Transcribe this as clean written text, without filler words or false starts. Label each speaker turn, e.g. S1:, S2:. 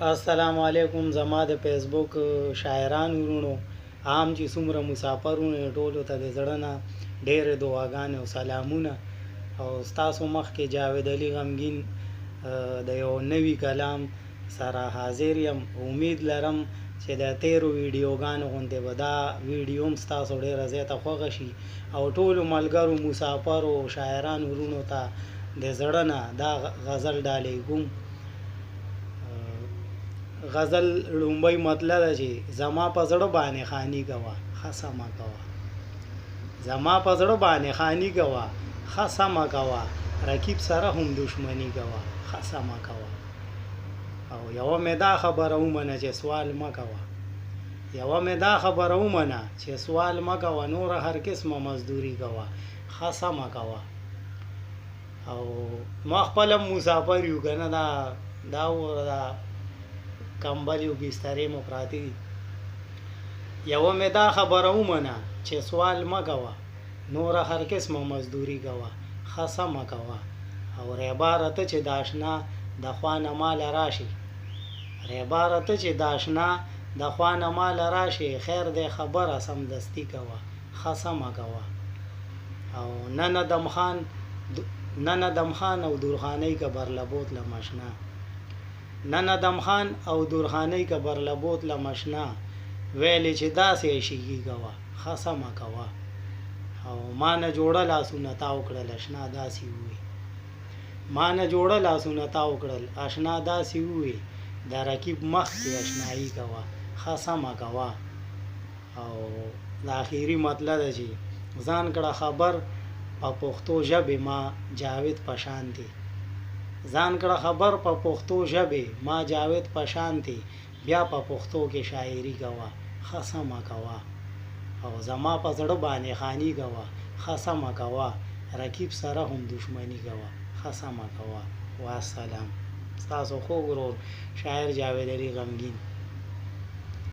S1: السلام علیکم. زما د فیسبوک شاعران ورونو عام چې څومره مسافرونه ټولو ته د زړه نه ډېرې دعاګانې او سلامونه. او ستاسو مخ کې جاوید علي غمګین د یو نوي کلام سره حاضر یم. امید لرم چې د تیرو ویډیوګانو غوندې به دا ویډیو هم ستاسو ډېره زیاته خوښه شي او ټولو ملګرو مسافرو شاعران ورونو ته د زړه نه دا غزل ډالۍ کوم. غزل لومبۍ مطلب ده چې زما په زړه باندې خانی کوه ښه سمه کوه، زما په زړه باندې خانی کوه ښه سمه کوه، رقیب سره هم دشمني کوه ښه سمه کوه. او یوه مې دا خبره ومنه چې سوال مه کوه، یوه مې دا خبره ومنه چې سوال مه کوه، نوره هر قسمه مزدوري کوه ښه سمه کوه. او ما خپل مسافر یو که نه دا کمبل یو بسترې مو پراته دي. یوه مې دا خبره ومنه چې سوال مه کوه، نوره هر قسمه مزدوري کوه ښه سمه کوه. او ریباره ته چې د اشنا د خوا نه ماله راشي، ریباره ته چې د اشنا د خوا نه ماله راشي، خیر دی خبره سمدستي کوه ښه سمه کوه. او نه ندم خان او دورخانۍ که برلبوت له مشنا، نه ندم خان او دورخانۍ که برلبوت له مشنا، ویلې چې داسې عشقي کوه ښه سمه کوه. او ما نه جوړه لاسونه تاو کړل اشنا داسې ووي، ما نه جوړه لاسونه تاو کړل اشنا داسې ووي، د رقیب مخ کې اشنایي کوه ښه سمه کوه. او د آخري مطلب ده چې ځان کړه خبر په پښتو ژبې ما جاوید پشانتي، ځان کړه خبر په پښتو ژبې ما جاوید پشانتي، بیا په پښتو کې شاعري کوه ښه سمه کوه. او زما په زړه باندې خانی کوه ښه سمه کوه، رقیب سره هم دشمني کوه ښه سمه کوه. والسلام. ستاسو خوږ ورور شاعر جاوید علي غمګین.